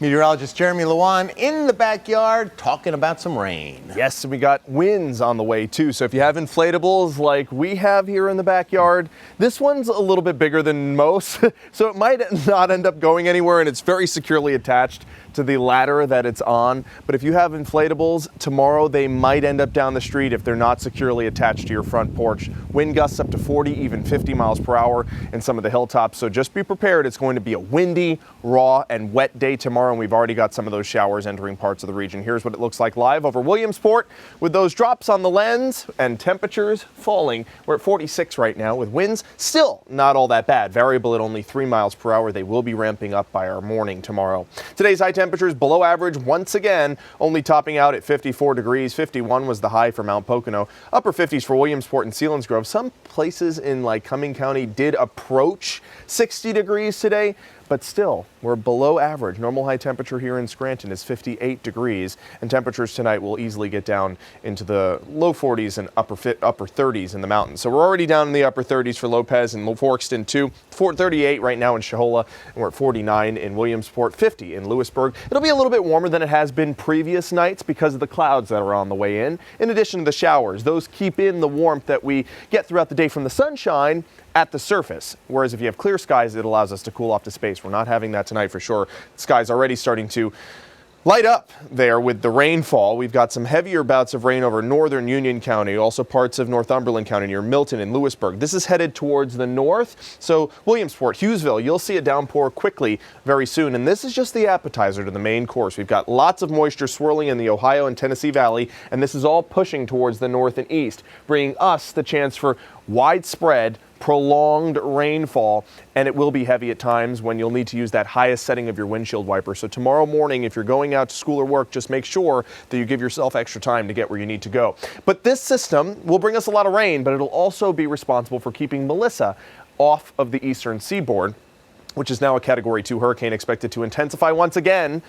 Meteorologist Jeremy Lewan in the backyard talking about some rain. Yes, and we got winds on the way too. So if you have inflatables like we have here in the backyard, this one's a little bit bigger than most. So it might not end up going anywhere, and it's very securely attached to the ladder that it's on. But if you have inflatables, tomorrow they might end up down the street if they're not securely attached to your front porch. Wind gusts up to 40, even 50 miles per hour in some of the hilltops. So just be prepared. It's going to be a windy, raw, and wet day tomorrow, and we've already got some of those showers entering parts of the region. Here's what it looks like live over Williamsport with those drops on the lens and temperatures falling. We're at 46 right now with winds still not all that bad. Variable at only 3 miles per hour. They will be ramping up by our morning tomorrow. Today's high temperatures below average once again, only topping out at 54 degrees. 51 was the high for Mount Pocono. Upper 50s for Williamsport and Selinsgrove. Some places in like Cumming County did approach 60 degrees today, but still we're below average. Normal high temperature here in Scranton is 58 degrees, and temperatures tonight will easily get down into the low 40s and upper 30s in the mountains. So we're already down in the upper 30s for Lopez and Forkston too. 38 right now in Shohola, and we're at 49 in Williamsport, 50 in Lewisburg. It'll be a little bit warmer than it has been previous nights because of the clouds that are on the way in addition to the showers. Those keep in the warmth that we get throughout the day from the sunshine at the surface, whereas if you have clear skies, it allows us to cool off the space. We're not having that tonight for sure. The sky's already starting to light up there with the rainfall. We've got some heavier bouts of rain over northern Union County, also parts of Northumberland County near Milton and Lewisburg. This is headed towards the north, so Williamsport, Hughesville, you'll see a downpour quickly very soon, and this is just the appetizer to the main course. We've got lots of moisture swirling in the Ohio and Tennessee Valley, and this is all pushing towards the north and east, bringing us the chance for widespread prolonged rainfall, and it will be heavy at times when you'll need to use that highest setting of your windshield wiper. So tomorrow morning, if you're going out to school or work, just make sure that you give yourself extra time to get where you need to go. But this system will bring us a lot of rain, but it'll also be responsible for keeping Melissa off of the eastern seaboard, which is now a Category 2 hurricane, expected to intensify once again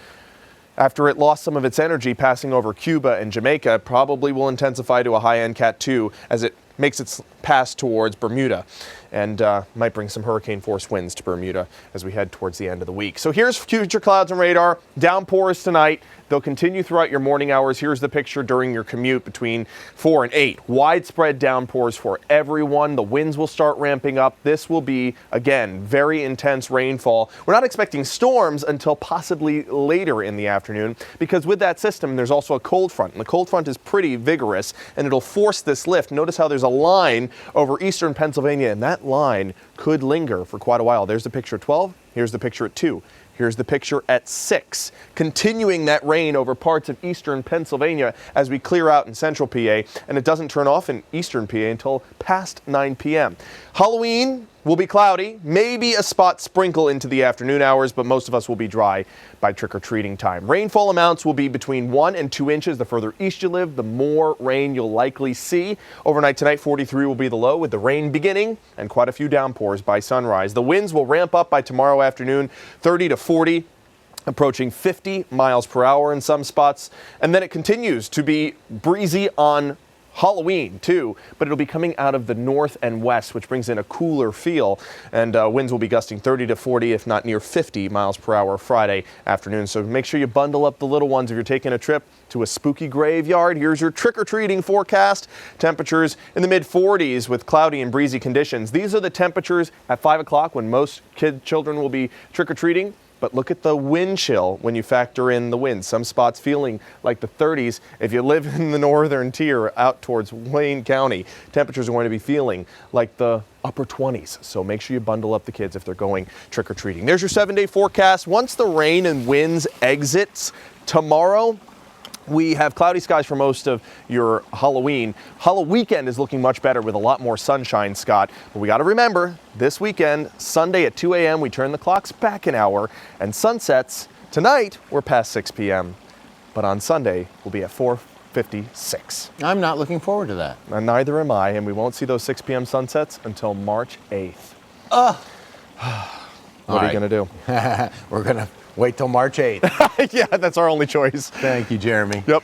after it lost some of its energy passing over Cuba and Jamaica. Probably will intensify to a high-end Cat 2 as it makes its pass towards Bermuda, and might bring some hurricane force winds to Bermuda as we head towards the end of the week. So here's future clouds and radar. Downpours tonight. They'll continue throughout your morning hours. Here's the picture during your commute between 4 and 8. Widespread downpours for everyone. The winds will start ramping up. This will be, again, very intense rainfall. We're not expecting storms until possibly later in the afternoon, because with that system, there's also a cold front. And the cold front is pretty vigorous, and it'll force this lift. Notice how there's a line over eastern Pennsylvania, and that line could linger for quite a while. There's the picture at 12. Here's the picture at 2. Here's the picture at 6, continuing that rain over parts of eastern Pennsylvania as we clear out in central PA, and it doesn't turn off in eastern PA until past 9 p.m. Halloween will be cloudy, maybe a spot sprinkle into the afternoon hours, but most of us will be dry by trick-or-treating time. Rainfall amounts will be between 1 and 2 inches. The further east you live, the more rain you'll likely see. Overnight tonight, 43 will be the low, with the rain beginning and quite a few downpours by sunrise. The winds will ramp up by tomorrow afternoon, 30 to 40. Approaching 50 miles per hour in some spots, and then it continues to be breezy on Halloween too, but it'll be coming out of the north and west, which brings in a cooler feel, and winds will be gusting 30 to 40, if not near 50 miles per hour Friday afternoon. So make sure you bundle up the little ones if you're taking a trip to a spooky graveyard. Here's your trick-or-treating forecast. Temperatures in the mid-40s with cloudy and breezy conditions. These are the temperatures at 5 o'clock when most children will be trick-or-treating. But look at the wind chill when you factor in the wind. Some spots feeling like the 30s. If you live in the northern tier out towards Wayne County, temperatures are going to be feeling like the upper 20s. So make sure you bundle up the kids if they're going trick-or-treating. There's your 7-day forecast. Once the rain and winds exits tomorrow, we have cloudy skies for most of your Halloween. Halloween weekend is looking much better with a lot more sunshine, Scott. But we got to remember, this weekend, Sunday at 2 a.m., we turn the clocks back an hour. And sunsets, tonight, we're past 6 p.m. But on Sunday, we'll be at 4:56. I'm not looking forward to that. And neither am I, and we won't see those 6 p.m. sunsets until March 8th. What are you going to do? We're going to wait till March 8th. Yeah, that's our only choice. Thank you, Jeremy. Yep.